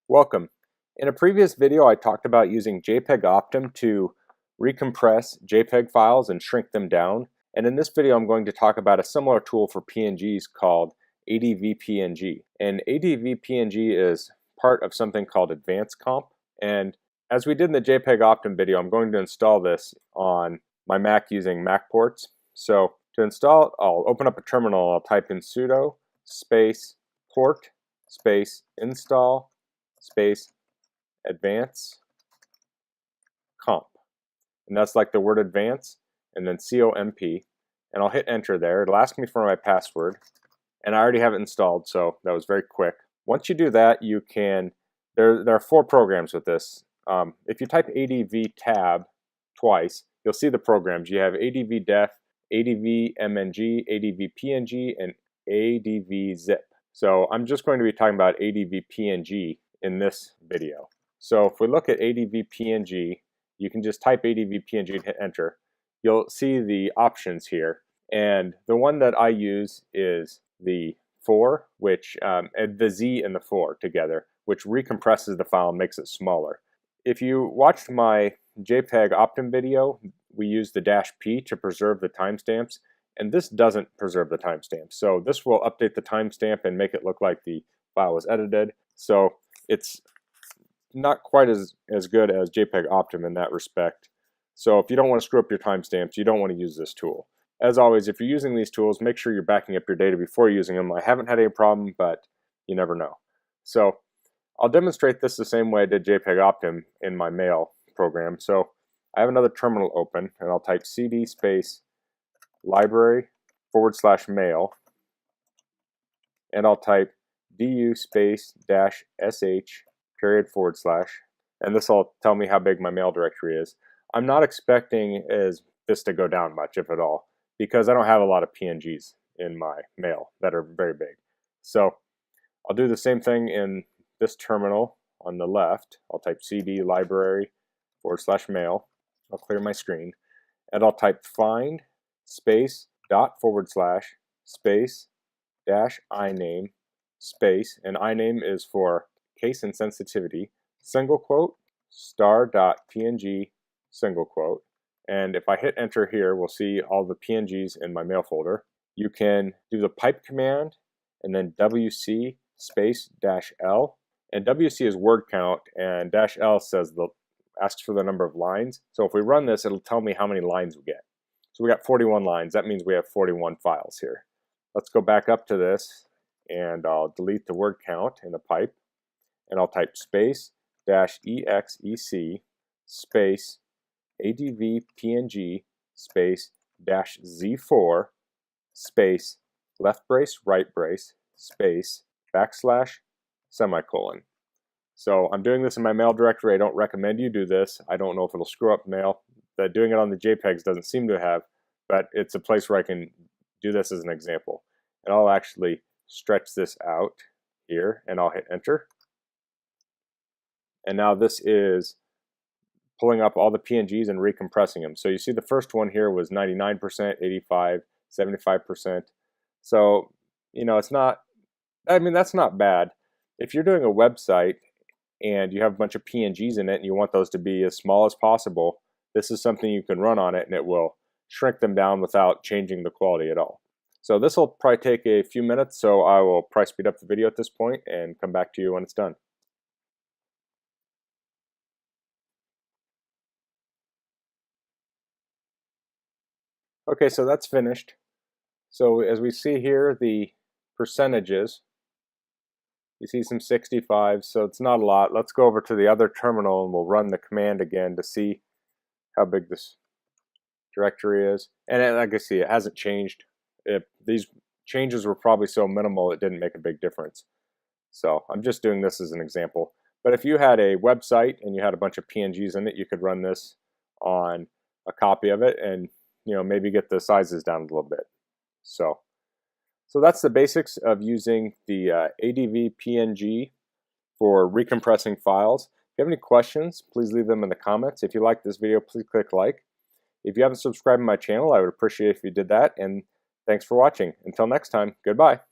Welcome. In a previous video I talked about using JPEG Optim to recompress JPEG files and shrink them down, and in this video I'm going to talk about a similar tool for PNGs called advpng. And advpng is part of something called AdvanceCOMP, and as we did in the JPEG Optim video, I'm going to install this on my Mac using Macports. So to install it, I'll open up a terminal, I'll type in sudo space port space install space AdvanceCOMP, and that's like the word advance and then COMP, and I'll hit enter there. It'll ask me for my password, and I already have it installed, so that was very quick. Once you do that, you can there are 4 programs with this. If you type adv tab twice, you'll see the programs. You have advdef, advmng, advpng, and advzip. So I'm just going to be talking about advpng in this video. So if we look at advpng, you can just type advpng and hit enter. You'll see the options here, and the one that I use is the 4, which the Z and the 4 together, which recompresses the file and makes it smaller. If you watched my JPEG Optim video, we used the -P to preserve the timestamps, and this doesn't preserve the timestamps. So this will update the timestamp and make it look like the file was edited. So it's not quite as good as JPEG Optim in that respect. So if you don't want to screw up your timestamps, you don't want to use this tool. As always, if you're using these tools, make sure you're backing up your data before using them. I haven't had any problem, but you never know. So I'll demonstrate this the same way I did JPEG Optim in my mail program. So I have another terminal open, and I'll type cd space library /mail, and I'll type du space -sh period /, and this will tell me how big my mail directory is. I'm not expecting this to go down much, if at all, because I don't have a lot of PNGs in my mail that are very big. So I'll do the same thing in this terminal on the left. I'll type cd library /mail. I'll clear my screen, and I'll type find space // space -iname space, and iname is for case and sensitivity, single quote, star.png, single quote. And if I hit enter here, we'll see all the PNGs in my mail folder. You can do the pipe command and then wc space -l, and wc is word count, and -l asks for the number of lines. So if we run this, it'll tell me how many lines we get. So we got 41 lines. That means we have 41 files here. Let's go back up to this, and I'll delete the word count in the pipe, and I'll type space -exec space advpng space -z4 space left brace right brace space / semicolon. So I'm doing this in my mail directory. I don't recommend you do this. I don't know if it'll screw up mail. That doing it on the JPEGs doesn't seem to have, but it's a place where I can do this as an example. And I'll actually stretch this out here, and I'll hit enter. And now this is pulling up all the PNGs and recompressing them. So you see the first one here was 99%, 85, 75%. So, it's not, that's not bad. If you're doing a website and you have a bunch of PNGs in it and you want those to be as small as possible, this is something you can run on it, and it will shrink them down without changing the quality at all. So this will probably take a few minutes, so I will probably speed up the video at this point and come back to you when it's done. Okay, so that's finished. So as we see here, the percentages, you see some 65, so it's not a lot. Let's go over to the other terminal, and we'll run the command again to see how big this directory is. And like I see, it hasn't changed. These changes were probably so minimal it didn't make a big difference. So I'm just doing this as an example. But if you had a website and you had a bunch of PNGs in it, you could run this on a copy of it and maybe get the sizes down a little bit. So that's the basics of using the advpng for recompressing files. If you have any questions, please leave them in the comments. If you like this video, please click like. If you haven't subscribed to my channel, I would appreciate if you did that, and thanks for watching. Until next time, goodbye.